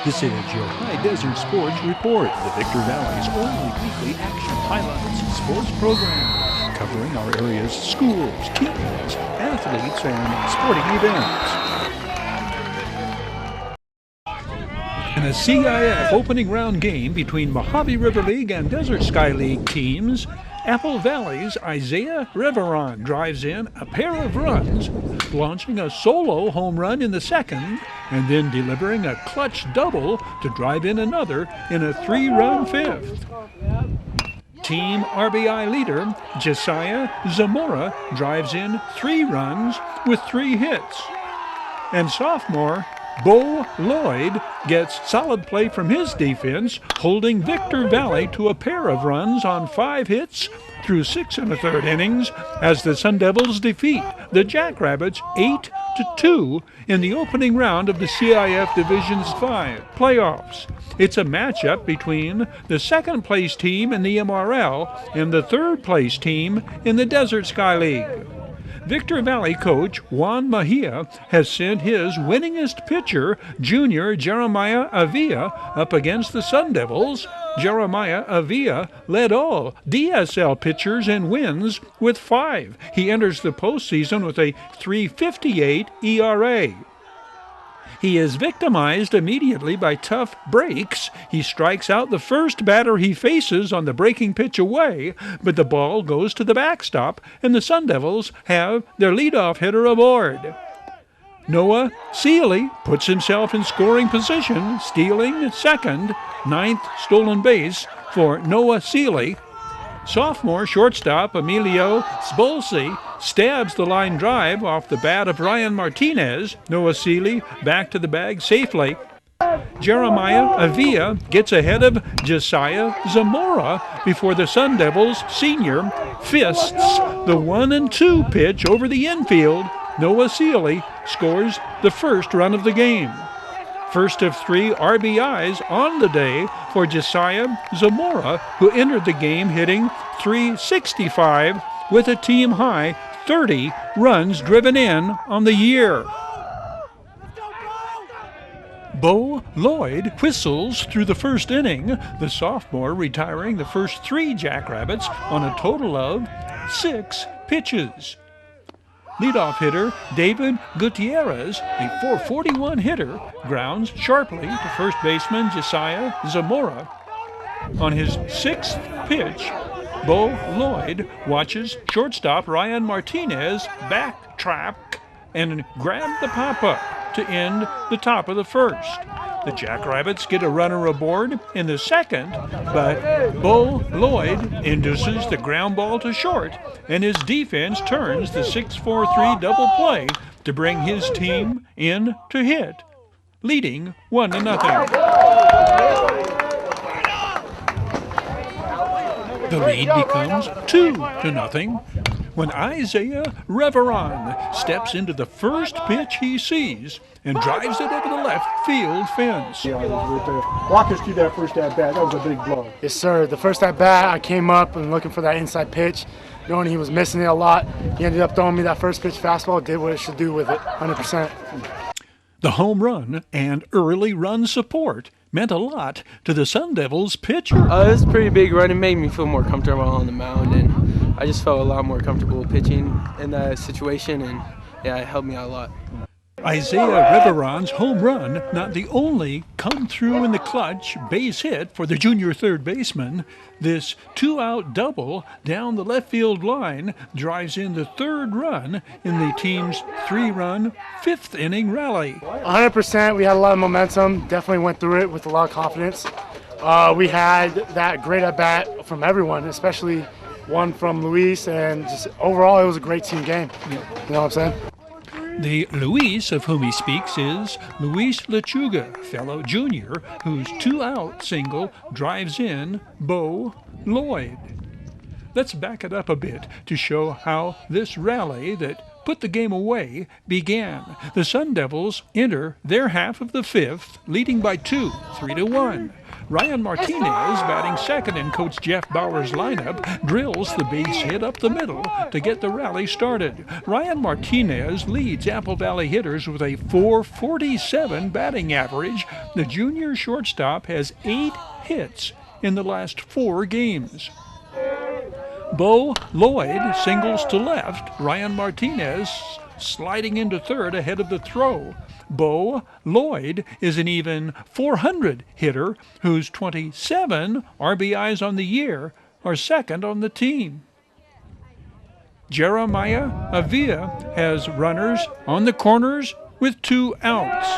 This is your High Desert Sports Report, the Victor Valley's only weekly action highlights and sports program, covering our area's schools, teams, athletes, and sporting events. In a CIF opening round game between Mojave River League and Desert Sky League teams, Apple Valley's Isaiah Reveron drives in a pair of runs, launching a solo home run in the second, and then delivering a clutch double to drive in another in a 3-run fifth. Team RBI leader Josiah Zamora drives in 3 runs with 3 hits. And sophomore BEAU LLOYD gets solid play from his defense, holding Victor Valley to a pair of runs on 5 hits through 6 1/3 innings as the Sun Devils defeat the Jackrabbits 8-2 in the opening round of the CIF Division's 5 playoffs. It's a matchup between the second-place team in the MRL and the third-place team in the Desert Sky League. Victor Valley coach Juan Mejia has sent his winningest pitcher, junior Jeremiah Avila, up against the Sun Devils. Jeremiah Avila led all DSL pitchers in wins with 5. He enters the postseason with a 3.58 ERA. He is victimized immediately by tough breaks. He strikes out the first batter he faces on the breaking pitch away, but the ball goes to the backstop, and the Sun Devils have their leadoff hitter aboard. Noah Seeley puts himself in scoring position, stealing at second, 9th stolen base for Noah Seeley. Sophomore shortstop Emilio Sbolsi stabs the line drive off the bat of Ryan Martinez. Noah Seeley back to the bag safely. Jeremiah Avila gets ahead of Josiah Zamora before the Sun Devils senior fists the 1-2 pitch over the infield. Noah Seeley scores the first run of the game. First of 3 RBIs on the day for Josiah Zamora, who entered the game hitting .365 with a team-high 30 runs driven in on the year. BEAU LLOYD whistles through the first inning, the sophomore retiring the first 3 Jackrabbits on a total of 6 pitches. Leadoff hitter David Gutierrez, a .441 hitter, grounds sharply to first baseman Josiah Zamora. On his 6th pitch, BEAU LLOYD watches shortstop Ryan Martinez backtrack and grab the pop-up to end the top of the first. The Jackrabbits get a runner aboard in the second, but BEAU LLOYD induces the ground ball to short, and his defense turns the 6-4-3 double play to bring his team in to hit, leading 1-0. The lead becomes 2-0 when Isaiah Reveron steps into the first pitch he sees and drives it over the left field fence. Walk us through that first at-bat. That was a big blow. Yes, sir. The first at-bat, I came up and looking for that inside pitch, knowing he was missing it a lot. He ended up throwing me that first pitch fastball, did what it should do with it, 100%. The home run and early run support meant a lot to the Sun Devils pitcher. It was a pretty big run. It made me feel more comfortable on the mound, and I just felt a lot more comfortable pitching in that situation, and yeah, it helped me out a lot. Isaiah Reveron's home run, not the only come through in the clutch base hit for the junior third baseman. This 2-out double down the left field line drives in the 3rd run in the team's 3-run 5th inning rally. 100%. We had a lot of momentum. Definitely went through it with a lot of confidence. We had that great at-bat from everyone, especially one from Luis, and just overall it was a great team game. You know what I'm saying? The Luis of whom he speaks is Luis Lechuga, fellow junior, whose 2-out single drives in BEAU LLOYD. Let's back it up a bit to show how this rally that put the game away began. The Sun Devils enter their half of the 5th, leading by 2, 3-1. Ryan Martinez, batting second in Coach Jeff Bauer's lineup, drills the base hit up the middle to get the rally started. Ryan Martinez leads Apple Valley hitters with a .447 batting average. The junior shortstop has 8 hits in the last 4 games. BEAU LLOYD singles to left. Ryan Martinez sliding into third ahead of the throw. BEAU LLOYD is an even .400 hitter whose 27 RBIs on the year are second on the team. Jeremiah Avila has runners on the corners with 2 outs.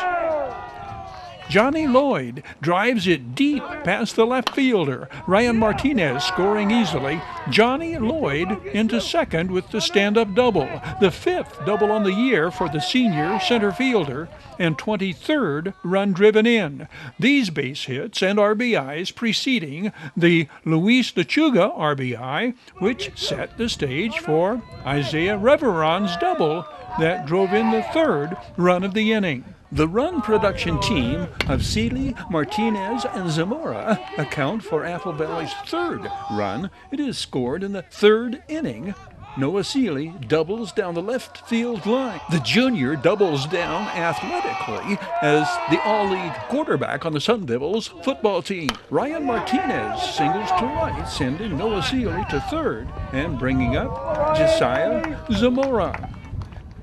Johnny Lloyd drives it deep past the left fielder. Ryan Martinez scoring easily. Johnny Lloyd into second with the stand-up double, the 5th double on the year for the senior center fielder, and 23rd run driven in. These base hits and RBIs preceding the Luis Lechuga RBI, which set the stage for Hdsr Reveron's double that drove in the 3rd run of the inning. The run production team of Seeley, Martinez, and Zamora account for Apple Valley's 3rd run. It is scored in the 3rd inning. Noah Seeley doubles down the left field line. The junior doubles down athletically as the all-league quarterback on the Sun Devils football team. Ryan Martinez singles to right, sending Noah Seeley to 3rd and bringing up Josiah Zamora.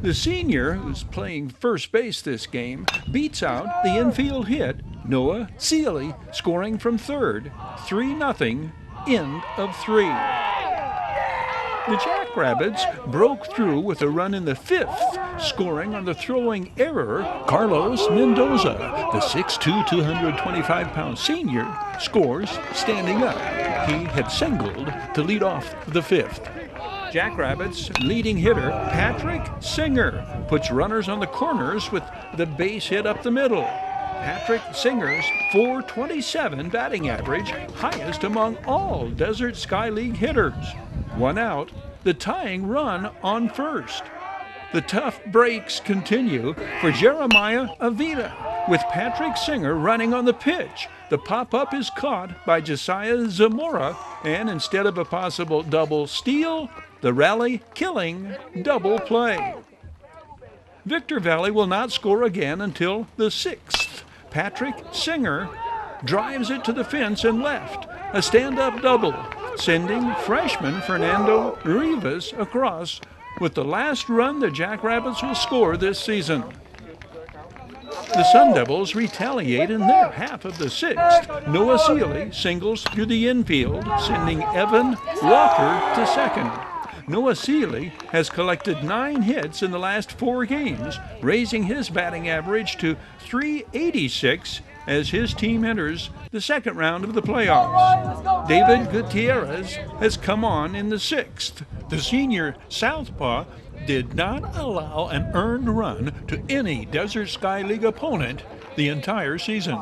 The senior, who's playing first base this game, beats out the infield hit, Noah Seeley, scoring from 3rd. 3-0, end of 3. The Jackrabbits broke through with a run in the 5th, scoring on the throwing error. Carlos Mendoza, the 6'2", 225-pound senior, scores standing up. He had singled to lead off the 5th. Jackrabbits leading hitter Patrick Singer puts runners on the corners with the base hit up the middle. Patrick Singer's .427 batting average, highest among all Desert Sky League hitters. 1 out, the tying run on first. The tough breaks continue for Jeremiah Avila, with Patrick Singer running on the pitch. The pop-up is caught by Josiah Zamora, and instead of a possible double steal, the rally-killing double play. Victor Valley will not score again until the 6th. Patrick Singer drives it to the fence and left, a stand-up double, sending freshman Fernando Rivas across with the last run the Jackrabbits will score this season. The Sun Devils retaliate in their half of the 6th. Noah Seeley singles through the infield, sending Evan Walker to second. Noah Seeley has collected 9 hits in the last 4 games, raising his batting average to .386 as his team enters the 2nd round of the playoffs. David Gutierrez has come on in the 6th. The senior southpaw did not allow an earned run to any Desert Sky League opponent the entire season.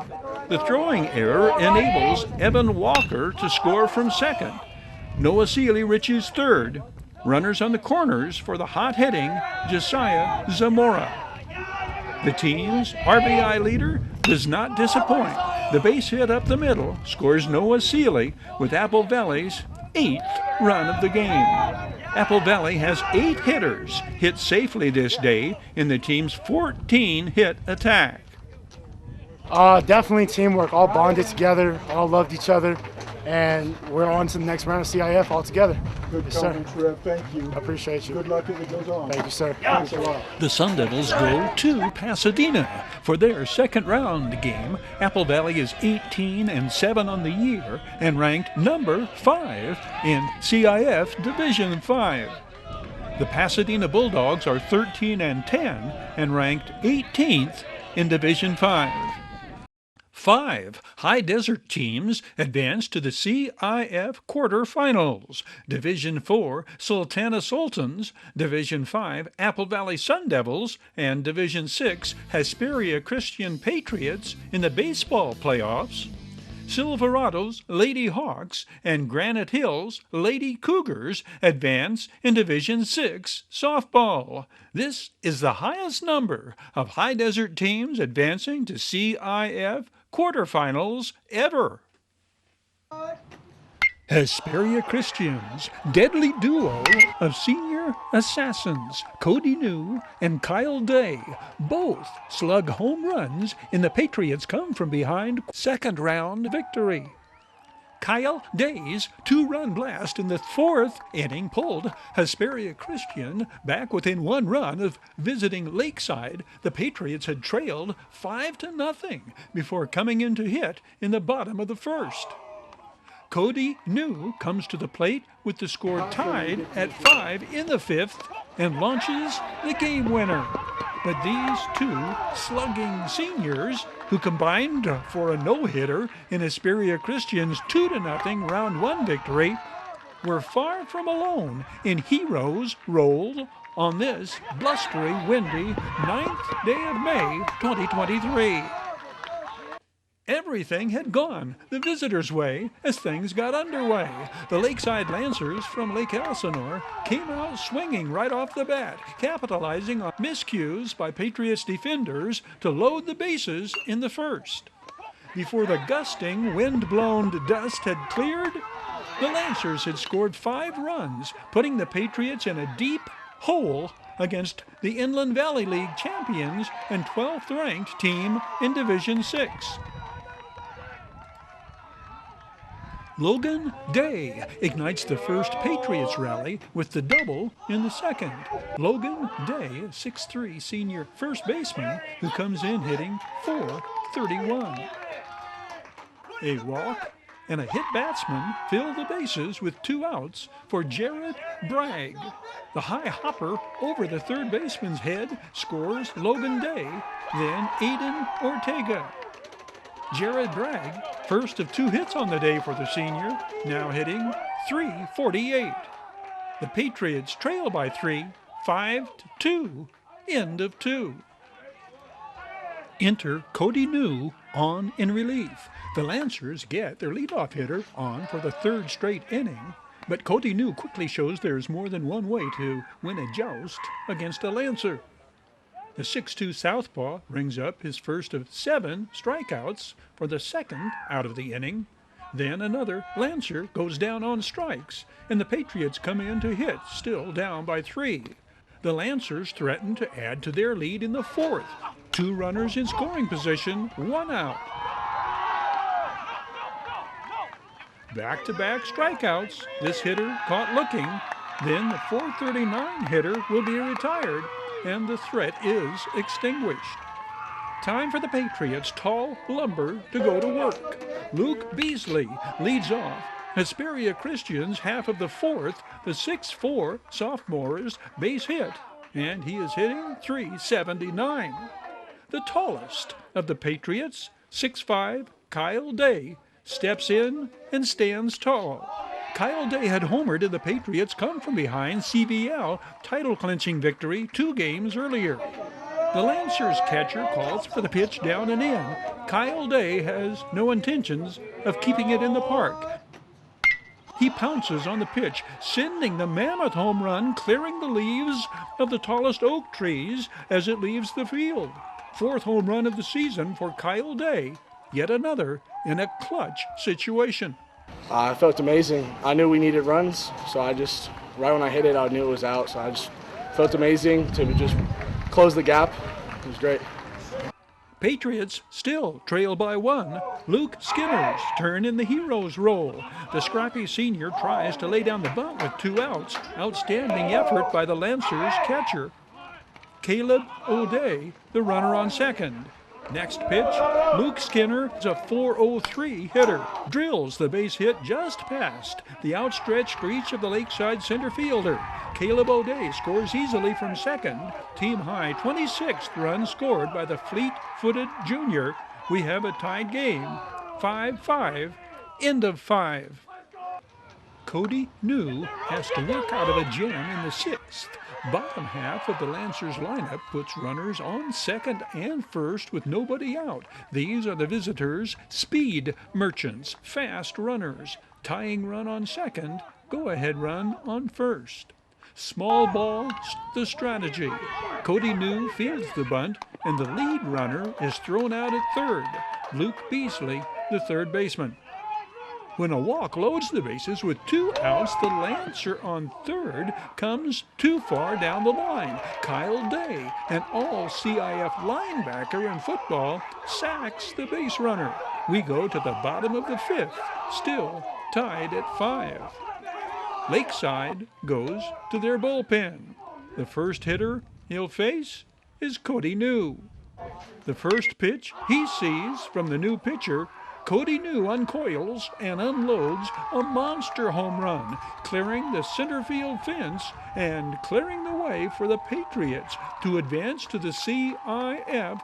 The throwing error enables Evan Walker to score from 2nd. Noah Seeley reaches 3rd. Runners on the corners for the hot-hitting Josiah Zamora. The team's RBI leader does not disappoint. The base hit up the middle scores Noah Seeley with Apple Valley's 8th run of the game. Apple Valley has 8 hitters hit safely this day in the team's 14-hit attack. Definitely teamwork, all bonded together, all loved each other, and we're on to the next round of CIF all together. Good Yes, sir. comments, Rev. Thank you. I appreciate you. Good luck as it goes on. Thank you, sir. Thanks a lot. The Sun Devils go to Pasadena for their 2nd round game. Apple Valley is 18-7 on the year and ranked number 5 in CIF Division 5. The Pasadena Bulldogs are 13-10 and ranked 18th in Division 5. 5 High Desert teams advanced to the CIF quarterfinals. Division 4, Sultana Sultans. Division 5, Apple Valley Sun Devils. And Division 6, Hesperia Christian Patriots in the baseball playoffs. Silverados, Lady Hawks, and Granite Hills, Lady Cougars advance in Division 6 softball. This is the highest number of High Desert teams advancing to CIF quarterfinals ever. Hesperia Christians, deadly duo of senior assassins, Cody New and Kyle Day, both slug home runs in the Patriots come from behind second round victory. Kyle Day's two-run blast in the fourth inning pulled Hesperia Christian back within one run of visiting Lakeside. The Patriots had trailed 5-0 before coming in to hit in the bottom of the first. Cody New comes to the plate with the score tied at 5 in the fifth and launches the game winner. But these two slugging seniors, who combined for a no-hitter in Hesperia Christian's 2-0 round one victory, were far from alone in heroes' roll on this blustery, windy 9th day of May 2023. Everything had gone the visitors' way as things got underway. The Lakeside Lancers from Lake Elsinore came out swinging right off the bat, capitalizing on miscues by Patriots defenders to load the bases in the first. Before the gusting, wind-blown dust had cleared, the Lancers had scored 5 runs, putting the Patriots in a deep hole against the Inland Valley League champions and 12th-ranked team in Division 6. Logan Day ignites the first Patriots rally with the double in the second. Logan Day, 6'3" senior first baseman who comes in hitting .431. A walk and a hit batsman fill the bases with 2 outs for Jared Bragg. The high hopper over the third baseman's head scores Logan Day, then Aiden Ortega. Jared Bragg, first of 2 hits on the day for the senior, now hitting .348. The Patriots trail by 3, 5-2, end of 2. Enter Cody New on in relief. The Lancers get their leadoff hitter on for the 3rd straight inning, but Cody New quickly shows there's more than one way to win a joust against a Lancer. The 6'2" southpaw rings up his first of 7 strikeouts for the second out of the inning. Then another Lancer goes down on strikes, and the Patriots come in to hit, still down by 3. The Lancers threaten to add to their lead in the 4th. 2 runners in scoring position, 1 out. Back-to-back strikeouts. This hitter caught looking. Then the .439 hitter will be retired, and the threat is extinguished. Time for the Patriots' tall lumber to go to work. Luke Beasley leads off. Hesperia Christian's half of the 4th, the 6'4" sophomore's base hit, and he is hitting .379. The tallest of the Patriots, 6'5", Kyle Day, steps in and stands tall. Kyle Day had homered in the Patriots' come-from-behind CVL title-clinching victory 2 games earlier. The Lancers catcher calls for the pitch down and in. Kyle Day has no intentions of keeping it in the park. He pounces on the pitch, sending the mammoth home run clearing the leaves of the tallest oak trees as it leaves the field. 4th home run of the season for Kyle Day, yet another in a clutch situation. I felt amazing. I knew we needed runs, so right when I hit it, I knew it was out. So I just felt amazing to just close the gap. It was great. Patriots still trail by 1. Luke Skinner's turn in the hero's role. The scrappy senior tries to lay down the bunt with 2 outs. Outstanding effort by the Lancers catcher, Caleb O'Day, the runner on second. Next pitch, Luke Skinner is a .403 hitter. Drills the base hit just past the outstretched reach of the Lakeside center fielder. Caleb O'Day scores easily from second. Team high 26th run scored by the fleet-footed junior. We have a tied game. 5-5, end of 5. Cody New has to work out of a jam in the 6th. Bottom half of the Lancers lineup puts runners on second and first with nobody out. These are the visitors' speed merchants, fast runners. Tying run on second, go-ahead run on first. Small ball, the strategy. Cody New fields the bunt, and the lead runner is thrown out at third. Luke Beasley, the third baseman. When a walk loads the bases with 2 outs, the Lancer on third comes too far down the line. Kyle Day, an all-CIF linebacker in football, sacks the base runner. We go to the bottom of the 5th, still tied at 5. Lakeside goes to their bullpen. The first hitter he'll face is Cody New. The first pitch he sees from the new pitcher, Cody New uncoils and unloads a monster home run, clearing the center field fence and clearing the way for the Patriots to advance to the CIF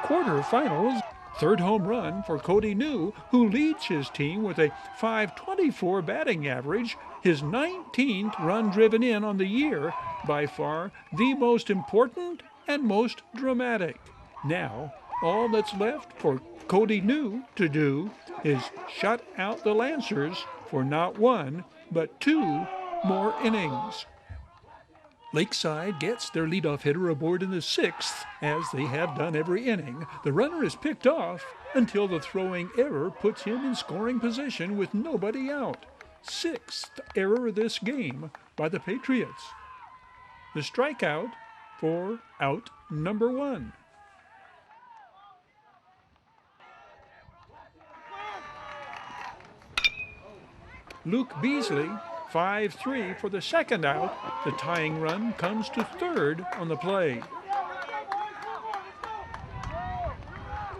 quarterfinals. Third home run for Cody New, who leads his team with a .524 batting average, his 19th run driven in on the year, by far the most important and most dramatic. Now, all that's left for Cody New to do is shut out the Lancers for not 1, but 2 more innings. Lakeside gets their leadoff hitter aboard in the 6th, as they have done every inning. The runner is picked off until the throwing error puts him in scoring position with nobody out. 6th error of this game by the Patriots. The strikeout for out number 1. Luke Beasley, 5-3 for the second out. The tying run comes to third on the play.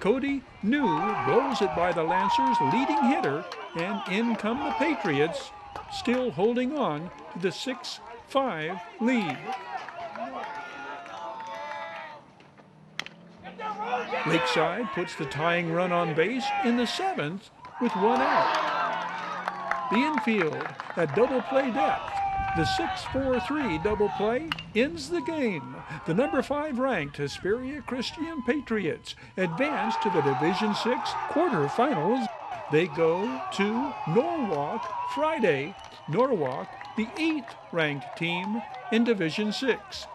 Cody New blows it by the Lancers' leading hitter, and in come the Patriots, still holding on to the 6-5 lead. Lakeside puts the tying run on base in the 7th with 1 out. The infield at double play depth. The 6-4-3 double play ends the game. The number 5 ranked Hesperia Christian Patriots advance to the Division 6 quarterfinals. They go to Norwalk Friday. Norwalk, the 8th ranked team in Division 6.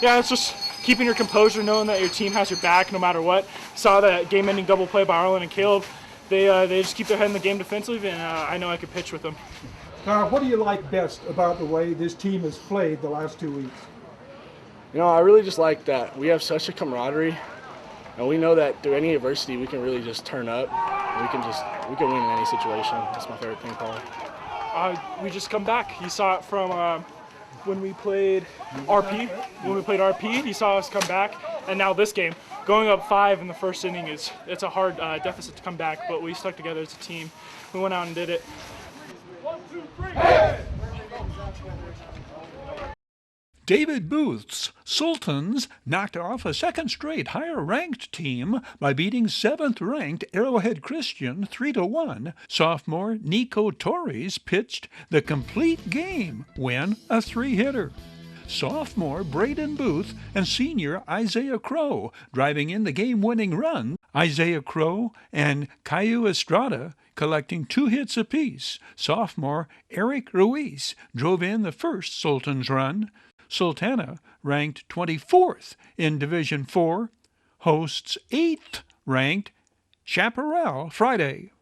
Yeah, it's just keeping your composure, knowing that your team has your back no matter what. Saw that game-ending double play by Arlen and Caleb. They just keep their head in the game defensively, and I know I could pitch with them. What do you like best about the way this team has played the last 2 weeks? You know, I really just like that we have such a camaraderie, and we know that through any adversity we can really just turn up. And we can win in any situation. That's my favorite thing, probably. We just come back. You saw it from when we played RP. When we played RP, you saw us come back, and now this game. Going up 5 in the first inning it's a hard deficit to come back, but we stuck together as a team. We went out and did it. 1, 2, 3. Hey! David Booth's Sultans knocked off a second straight higher-ranked team by beating 7th-ranked Arrowhead Christian 3-1. Sophomore Nico Torres pitched the complete game win, a 3-hitter. Sophomore Braden Booth and senior Isaiah Crow driving in the game-winning run. Isaiah Crow and Caillou Estrada collecting 2 hits apiece. Sophomore Eric Ruiz drove in the first Sultans run. Sultana, ranked 24th in Division 4, hosts 8th-ranked Chaparral Friday.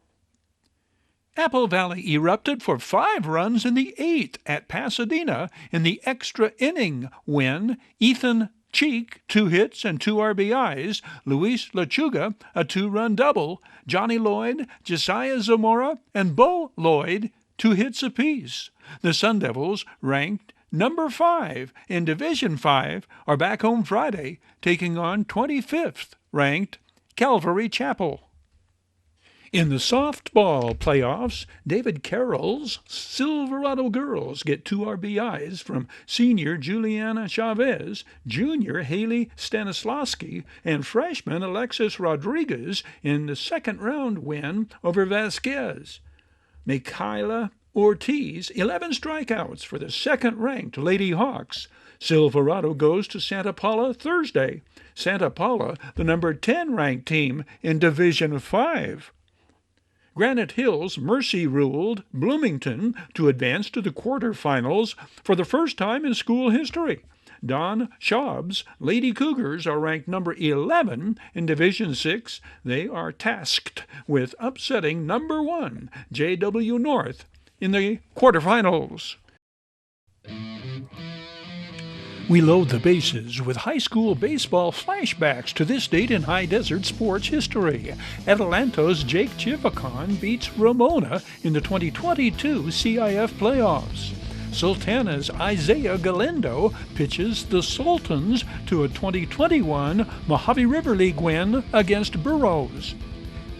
Apple Valley erupted for 5 runs in the 8th at Pasadena in the extra inning win. Ethan Cheek, 2 hits and 2 RBIs. Luis Lechuga, a 2-run double. Johnny Lloyd, Josiah Zamora, and Bo Lloyd, 2 hits apiece. The Sun Devils, ranked number 5 in Division 5, are back home Friday, taking on 25th-ranked Calvary Chapel. In the softball playoffs, David Carroll's Silverado girls get 2 RBIs from senior Juliana Chavez, junior Haley Stanislawski, and freshman Alexis Rodriguez in the second-round win over Vasquez. Michaela Ortiz, 11 strikeouts for the second-ranked Lady Hawks. Silverado goes to Santa Paula Thursday. Santa Paula, the number 10-ranked team in Division 5. Granite Hills mercy-ruled Bloomington to advance to the quarterfinals for the first time in school history. Don Schaub's Lady Cougars are ranked number 11 in Division 6. They are tasked with upsetting number 1 JW North in the quarterfinals. We load the bases with high school baseball flashbacks to this date in high desert sports history. Atalanta's Jake Chivacon beats Ramona in the 2022 CIF playoffs. Sultana's Isaiah Galindo pitches the Sultans to a 2021 Mojave River League win against Burroughs.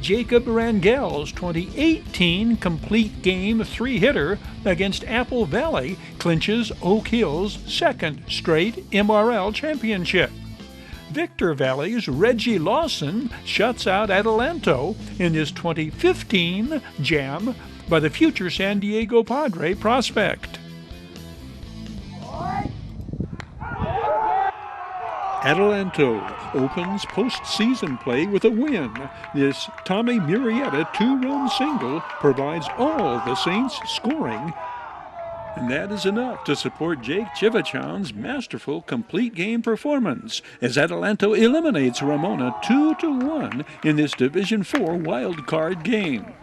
Jacob Rangel's 2018 complete game 3-hitter against Apple Valley clinches Oak Hill's second straight MRL championship. Victor Valley's Reggie Lawson shuts out Atalanto in his 2015 jam by the future San Diego Padre prospect. Atalanto opens postseason play with a win. This Tommy Murrieta 2-run single provides all the Saints scoring, and that is enough to support Jake Chivachan's masterful complete game performance as Atalanto eliminates Ramona 2-1 in this Division 4 wild card game.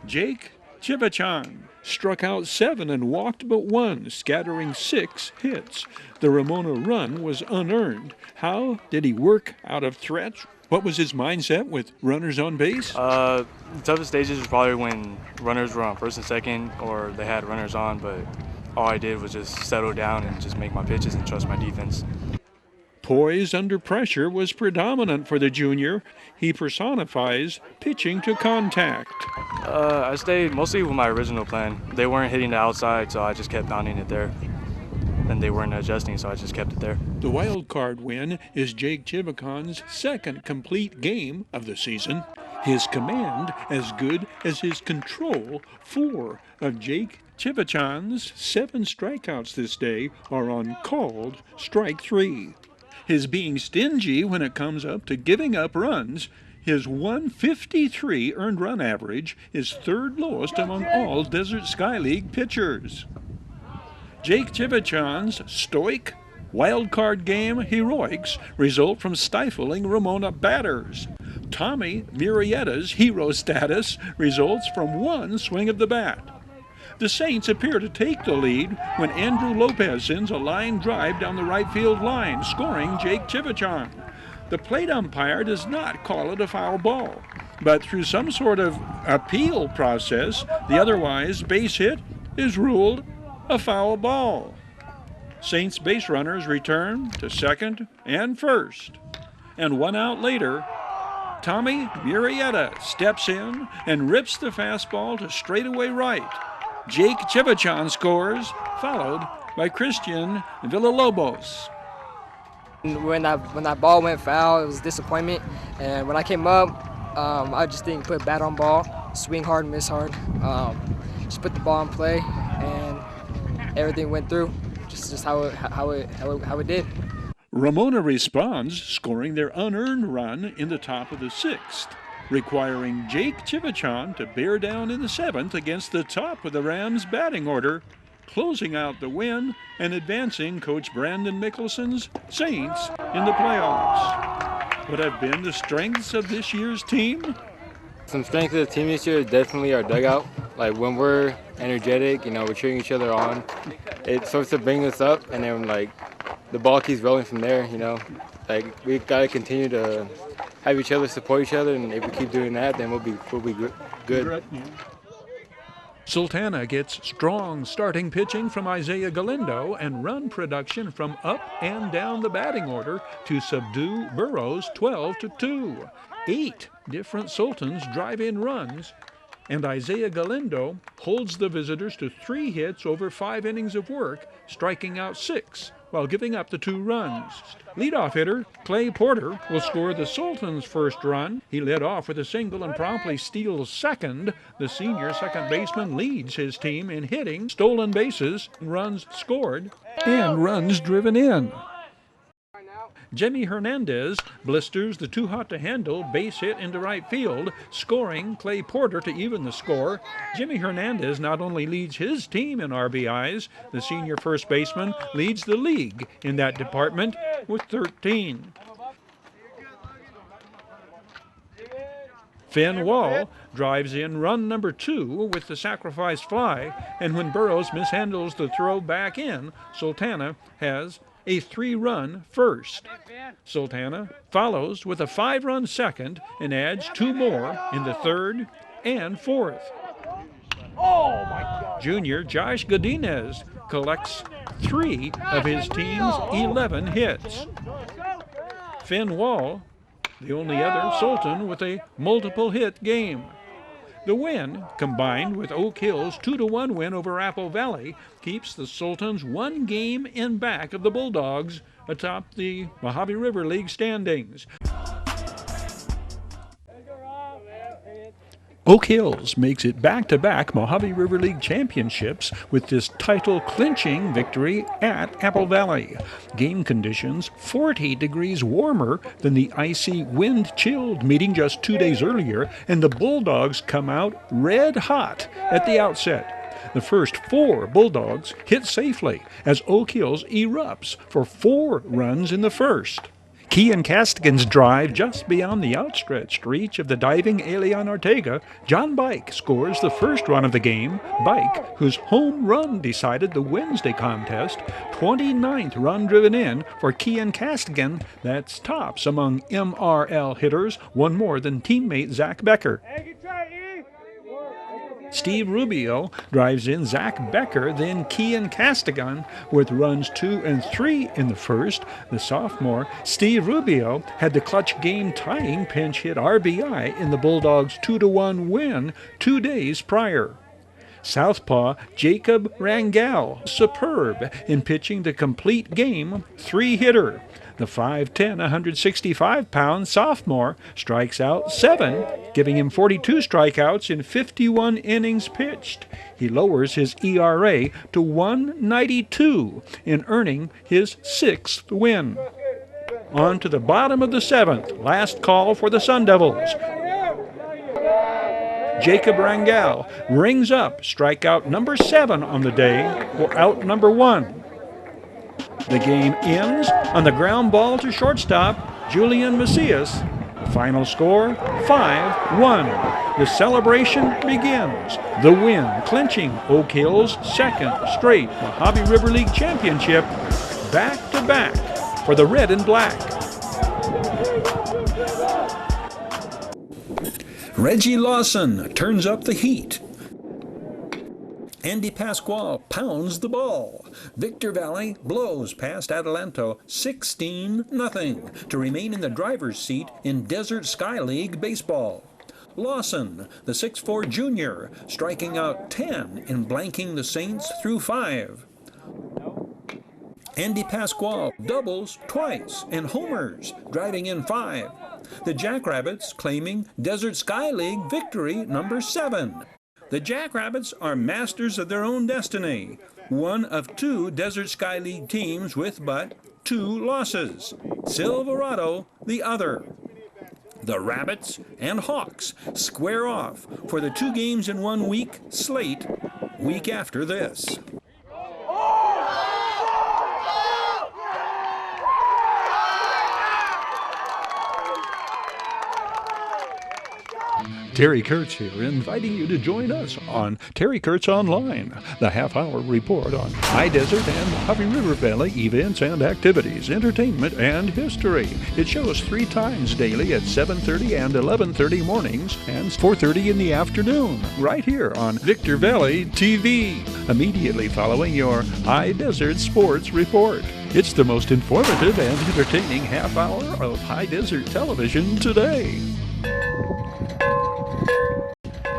Jake Chivachan struck out 7 and walked but 1, scattering 6 hits. The Ramona run was unearned. How did he work out of threats? What was his mindset with runners on base? The toughest stages was probably when runners were on first and second or they had runners on, but all I did was just settle down and just make my pitches and trust my defense. Poise under pressure was predominant for the junior. He personifies pitching to contact. I stayed mostly with my original plan. They weren't hitting the outside, so I just kept pounding it there. And they weren't adjusting, so I just kept it there. The wild card win is Jake Chivacon's second complete game of the season. His command as good as his control. 4 of Jake Chivachan's 7 strikeouts this day are on called strike 3. His being stingy when it comes up to giving up runs. His 153 earned run average is third lowest among all Desert Sky League pitchers. Jake Chivachan's stoic wild card game heroics result from stifling Ramona batters. Tommy Murrieta's hero status results from 1 swing of the bat. The Saints appear to take the lead when Andrew Lopez sends a line drive down the right field line, scoring Jake Chivachan. The plate umpire does not call it a foul ball, but through some sort of appeal process, the otherwise base hit is ruled a foul ball. Saints base runners return to second and first, and 1 out later, Tommy Murrieta steps in and rips the fastball to straightaway right. Jake Chivachan scores, followed by Christian Villalobos. When that ball went foul, it was a disappointment. And when I came up, I just didn't put bat on ball, swing hard, miss hard. Just put the ball in play, and everything went through. Just how it did. Ramona responds, scoring their unearned run in the top of the 6th. Requiring Jake Chivachan to bear down in the 7th against the top of the Rams' batting order, closing out the win and advancing Coach Brandon Mickelson's Saints in the playoffs. What have been the strengths of this year's team? Some strength of the team this year is definitely our dugout. Like when we're energetic, we're cheering each other on. It starts to bring us up, and then like the ball keeps rolling from there. Like we've got to continue to have each other support each other, and if we keep doing that, then we'll be good. Sultana gets strong starting pitching from Isaiah Galindo and run production from up and down the batting order to subdue Burroughs 12-2. 8 different Sultans drive in runs, and Isaiah Galindo holds the visitors to 3 hits over 5 innings of work, striking out 6 while giving up the 2 runs. Leadoff hitter Clay Porter will score the Sultans' first run. He led off with a single and promptly steals second. The senior second baseman leads his team in hitting, stolen bases, runs scored, and runs driven in. Jimmy Hernandez blisters the too-hot-to-handle base hit into right field, scoring Clay Porter to even the score. Jimmy Hernandez not only leads his team in RBIs, the senior first baseman leads the league in that department with 13. Finn Wall drives in run number 2 with the sacrifice fly, and when Burrows mishandles the throw back in, Sultana has a 3-run first. Sultana follows with a 5-run second and adds 2 more in the 3rd and 4th. Junior Josh Godinez collects 3 of his team's 11 hits. Finn Wall, the only other Sultan with a multiple hit game. The win, combined with Oak Hill's 2-1 win over Apple Valley, keeps the Sultans 1 game in back of the Bulldogs atop the Mojave River League standings. Oak Hills makes it back-to-back Mojave River League championships with this title-clinching victory at Apple Valley. Game conditions 40 degrees warmer than the icy, wind-chilled meeting just 2 days earlier, and the Bulldogs come out red hot at the outset. The first 4 Bulldogs hit safely as Oak Hills erupts for 4 runs in the first. Kean Castigan's drive just beyond the outstretched reach of the diving Elian Ortega. John Bike scores the first run of the game. Bike, whose home run decided the Wednesday contest, 29th run driven in for Kean Castigan. That's tops among MRL hitters, 1 more than teammate Zach Becker. Steve Rubio drives in Zach Becker, then Kean Castigan with runs 2 and 3 in the first. The sophomore, Steve Rubio, had the clutch game-tying pinch hit RBI in the Bulldogs' 2-1 win 2 days prior. Southpaw Jacob Rangel, superb in pitching the complete game 3-hitter. The 5'10", 165-pound sophomore strikes out 7, giving him 42 strikeouts in 51 innings pitched. He lowers his ERA to 1.92 in earning his 6th win. On to the bottom of the 7th, last call for the Sun Devils. Jacob Rangel rings up strikeout number 7 on the day for out number 1. The game ends on the ground ball to shortstop Julian Macias. The final score, 5-1. The celebration begins. The win clinching Oak Hill's 2nd straight Mojave River League championship, back-to-back for the Red and Black. Reggie Lawson turns up the heat. Andy Pasquale pounds the ball. Victor Valley blows past Adelanto 16-0 to remain in the driver's seat in Desert Sky League Baseball. Lawson, the 6'4 junior, striking out 10 in blanking the Saints through 5. Andy Pasquale doubles twice and homers, driving in 5. The Jackrabbits claiming Desert Sky League victory number 7. The Jackrabbits are masters of their own destiny, one of 2 Desert Sky League teams with but 2 losses. Silverado, the other. The Rabbits and Hawks square off for the 2 games in 1 week slate week after this. Terry Kurtz here, inviting you to join us on Terry Kurtz Online, the half-hour report on High Desert and Mojave River Valley events and activities, entertainment, and history. It shows 3 times daily at 7:30 and 11:30 mornings and 4:30 in the afternoon, right here on Victor Valley TV, immediately following your High Desert Sports Report. It's the most informative and entertaining half-hour of High Desert television today.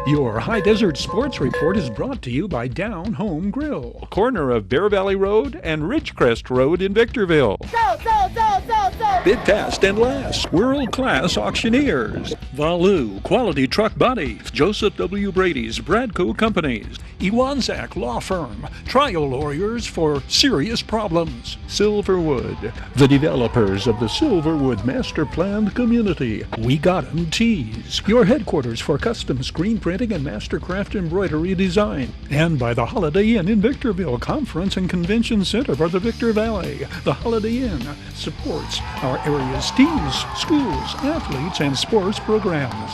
Your High Desert Sports Report is brought to you by Down Home Grill, corner of Bear Valley Road and Ridgecrest Road in Victorville. Go, go, go, go, Bid fast and last. World-class auctioneers. Valu Quality Truck Bodies. Joseph W. Brady's Bradco Companies. Iwanzak Law Firm. Trial lawyers for serious problems. Silverwood. The developers of the Silverwood Master Planned Community. We Got 'em Tees. Your headquarters for custom screen printing and mastercraft embroidery design. And by the Holiday Inn in Victorville, Conference and Convention Center for the Victor Valley. The Holiday Inn supports our area's teams, schools, athletes, and sports programs.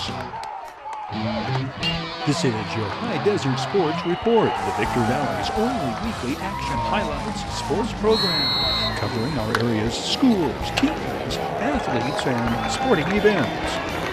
This is your High Desert Sports Report, the Victor Valley's only weekly action highlights sports program, covering our area's schools, teams, athletes, and sporting events.